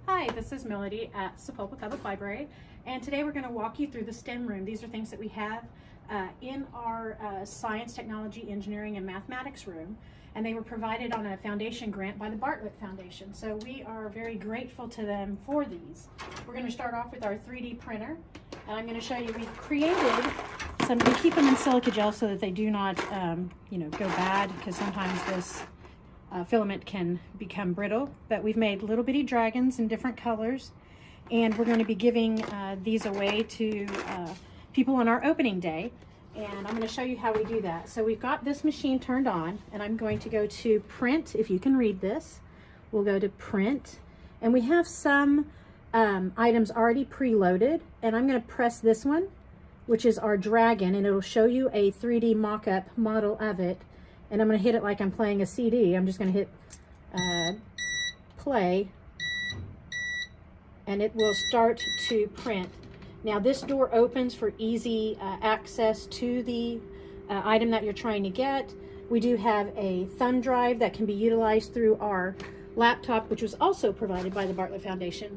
Hi, this is Melody at Sapulpa Public Library, and today we're going to walk you through the STEM room. These are things that we have in our Science, Technology, Engineering, and Mathematics room, and they were provided on a foundation grant by the Bartlett Foundation. So we are very grateful to them for these. We're going to start off with our 3D printer, and I'm going to show you we've created some. We keep them in silica gel so that they do not, go bad, because sometimes this filament can become brittle, but we've made little bitty dragons in different colors, and we're going to be giving these away to people on our opening day, and I'm going to show you how we do that. So we've got this machine turned on, and I'm going to go to print. If you can read this, we'll go to print, and we have some items already preloaded, and I'm going to press this one, which is our dragon, and it'll show you a 3D mock-up model of it. And I'm going to hit it like I'm playing a CD. I'm just going to hit play, and it will start to print. Now this door opens for easy access to the item that you're trying to get. We do have a thumb drive that can be utilized through our laptop, which was also provided by the Bartlett Foundation.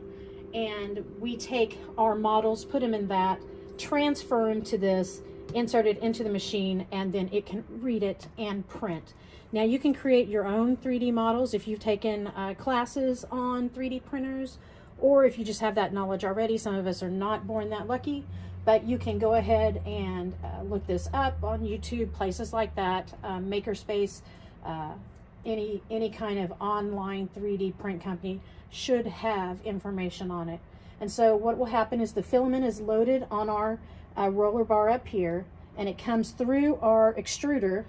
And we take our models, put them in that, transfer them to this, insert it into the machine, and then it can read it and print. Now you can create your own 3D models if you've taken classes on 3D printers, or if you just have that knowledge already. Some of us are not born that lucky, but you can go ahead and look this up on YouTube, places like that, Makerspace, any kind of online 3D print company should have information on it. And so what will happen is the filament is loaded on our roller bar up here, and it comes through our extruder,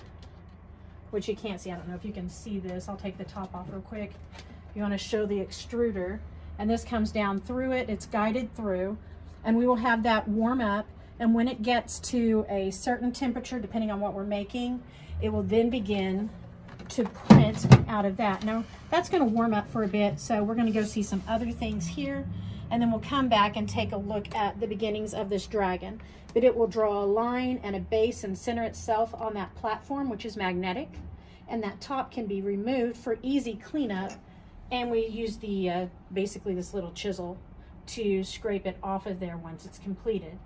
which you can't see. I don't know if you can see this. I'll take the top off real quick. You want to show the extruder, and this comes down through it. It's guided through, and we will have that warm up, and when it gets to a certain temperature, depending on what we're making, it will then begin to print out of that. Now that's going to warm up for a bit, so we're going to go see some other things here, and then we'll come back and take a look at the beginnings of this dragon. But it will draw a line and a base and center itself on that platform, which is magnetic, and that top can be removed for easy cleanup, and we use the basically this little chisel to scrape it off of there once it's completed.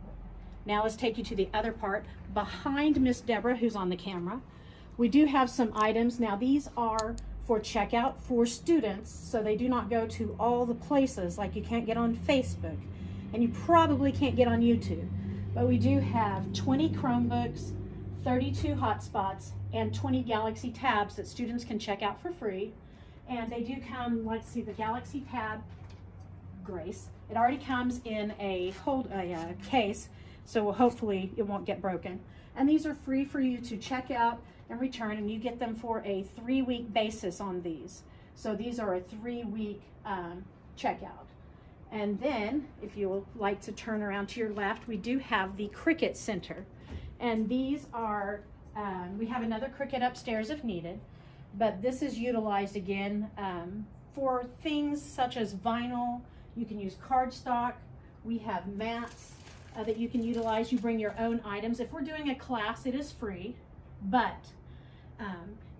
Now let's take you to the other part. Behind Miss Deborah, who's on the camera, we do have some items. Now these are for checkout for students, so they do not go to all the places. Like you can't get on Facebook, and you probably can't get on YouTube, but we do have 20 Chromebooks, 32 hotspots, and 20 Galaxy tabs that students can check out for free. And they do come, let's see, the Galaxy tab, Grace, it already comes in a case, so hopefully it won't get broken. And these are free for you to check out and return, and you get them for a 3-week basis on these. So these are a 3-week checkout. And then if you would like to turn around to your left, we do have the Cricut Center. And these are, we have another Cricut upstairs if needed, but this is utilized again for things such as vinyl. You can use cardstock. We have mats that you can utilize. You bring your own items. If we're doing a class, it is free, but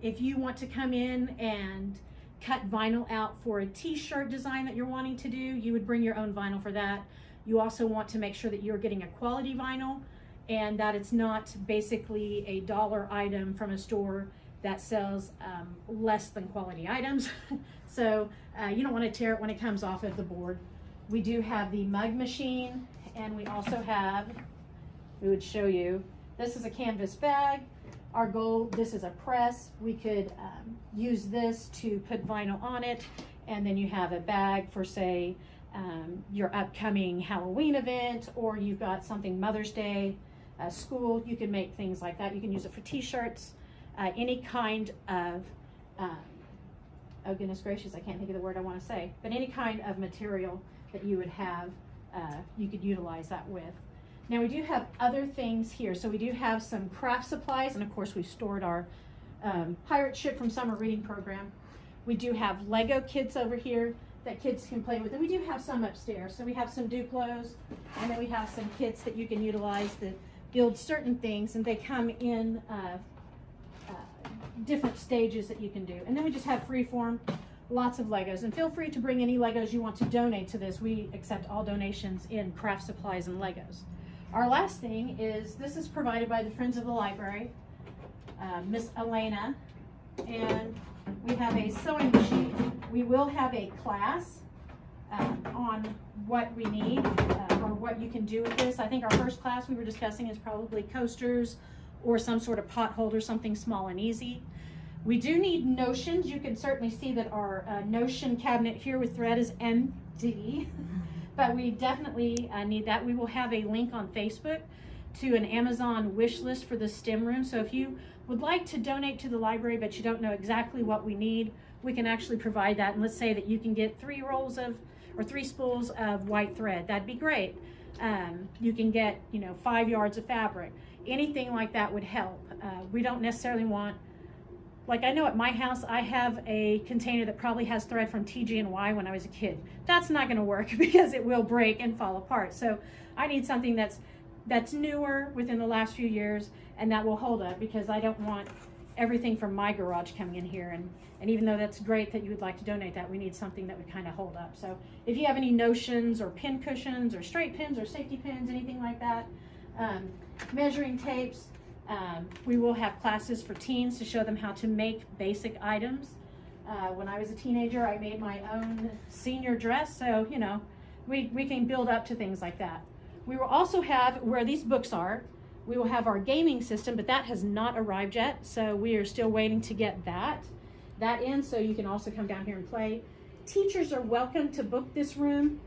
if you want to come in and cut vinyl out for a t-shirt design that you're wanting to do, you would bring your own vinyl for that. You also want to make sure that you're getting a quality vinyl, and that it's not basically a dollar item from a store that sells less than quality items. So you don't want to tear it when it comes off of the board. We do have the mug machine, and we also have, we would show you, this is a canvas bag. Our goal, this is a press. We could use this to put vinyl on it, and then you have a bag for, say, your upcoming Halloween event, or you've got something Mother's Day, school. You can make things like that. You can use it for t-shirts, any kind of, oh goodness gracious, I can't think of the word I want to say, but any kind of material that you would have, you could utilize that with. Now we do have other things here. So we do have some craft supplies, and of course we've stored our pirate ship from summer reading program. We do have Lego kits over here that kids can play with, and we do have some upstairs. So we have some Duplos, and then we have some kits that you can utilize that build certain things, and they come in different stages that you can do. And then we just have freeform, lots of Legos, and feel free to bring any Legos you want to donate to this. We accept all donations in craft supplies and Legos. Our last thing is, this is provided by the Friends of the Library, Miss Elena, and we have a sewing machine. We will have a class on what we need or what you can do with this. I think our first class we were discussing is probably coasters or some sort of pot holder, something small and easy. We do need notions. You can certainly see that our notion cabinet here with thread is empty, but we definitely need that. We will have a link on Facebook to an Amazon wish list for the STEM room. So if you would like to donate to the library but you don't know exactly what we need, we can actually provide that. And let's say that you can get 3 spools of white thread. That'd be great. You can get 5 yards of fabric. Anything like that would help. We don't necessarily want, like, I know at my house I have a container that probably has thread from TG&Y when I was a kid. That's not going to work because it will break and fall apart. So I need something that's newer within the last few years and that will hold up, because I don't want everything from my garage coming in here. And even though that's great that you would like to donate that, we need something that would kind of hold up. So if you have any notions or pin cushions or straight pins or safety pins, anything like that, measuring tapes, we will have classes for teens to show them how to make basic items. When I was a teenager, I made my own senior dress, so we can build up to things like that. We will also have, where these books are, we will have our gaming system, but that has not arrived yet, so we are still waiting to get that in, so you can also come down here and play. Teachers are welcome to book this room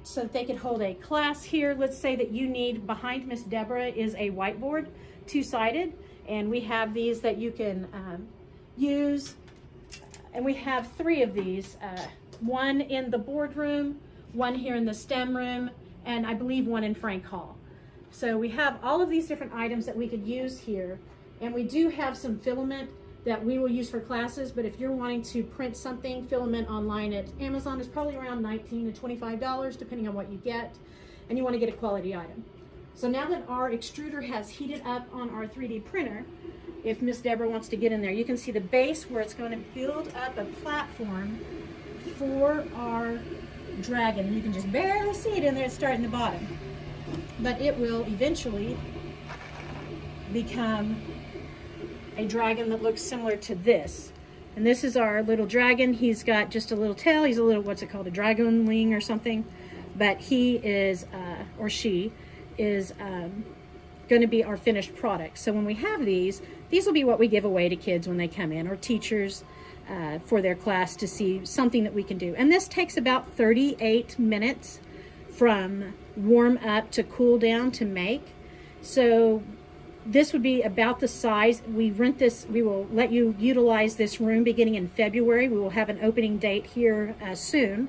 so that they could hold a class here. Let's say that you need, behind Miss Deborah is a whiteboard, 2-sided, and we have these that you can use, and we have 3 of these, one in the boardroom, one here in the STEM room, and I believe one in Frank Hall. So we have all of these different items that we could use here, and we do have some filament that we will use for classes, but if you're wanting to print something, filament online at Amazon is probably around $19 to $25 depending on what you get, and you want to get a quality item. So now that our extruder has heated up on our 3D printer, if Miss Deborah wants to get in there, you can see the base where it's going to build up a platform for our dragon. You can just barely see it in there starting the bottom, but it will eventually become a dragon that looks similar to this. And this is our little dragon. He's got just a little tail. He's a little, what's it called, a dragonling or something, but he is or she is going to be our finished product. So when we have these will be what we give away to kids when they come in, or teachers for their class to see something that we can do. And this takes about 38 minutes from warm up to cool down to make. So this would be about the size. We rent this, we will let you utilize this room beginning in February. We will have an opening date here soon.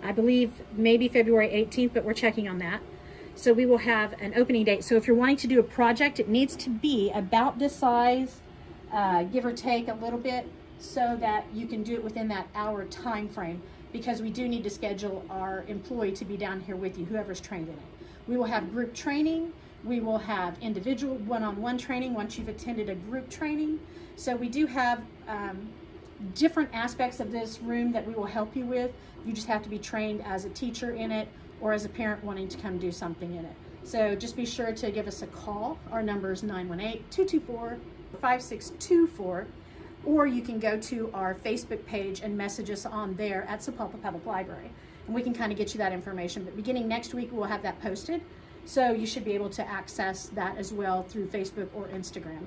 I believe maybe February 18th, but we're checking on that. So we will have an opening date. So if you're wanting to do a project, it needs to be about this size, give or take a little bit, so that you can do it within that hour time frame, because we do need to schedule our employee to be down here with you, whoever's trained in it. We will have group training. We will have individual one-on-one training once you've attended a group training. So we do have different aspects of this room that we will help you with. You just have to be trained as a teacher in it or as a parent wanting to come do something in it. So just be sure to give us a call. Our number is 918-224-5624, or you can go to our Facebook page and message us on there at Sapulpa Public Library, and we can kind of get you that information. But beginning next week, we'll have that posted, so you should be able to access that as well through Facebook or Instagram.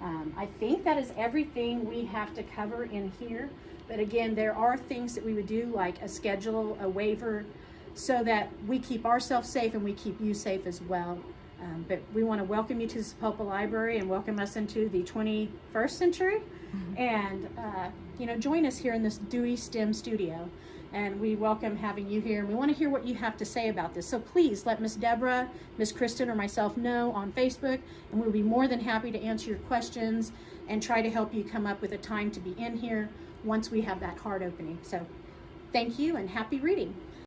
I think that is everything we have to cover in here. But again, there are things that we would do, like a schedule, a waiver, so that we keep ourselves safe and we keep you safe as well. But we want to welcome you to the Sapulpa Library and welcome us into the 21st century. And join us here in this Dewey STEM studio. And we welcome having you here, and we want to hear what you have to say about this. So please let Miss Deborah, Miss Kristen, or myself know on Facebook, and we'll be more than happy to answer your questions and try to help you come up with a time to be in here once we have that hard opening. So thank you and happy reading.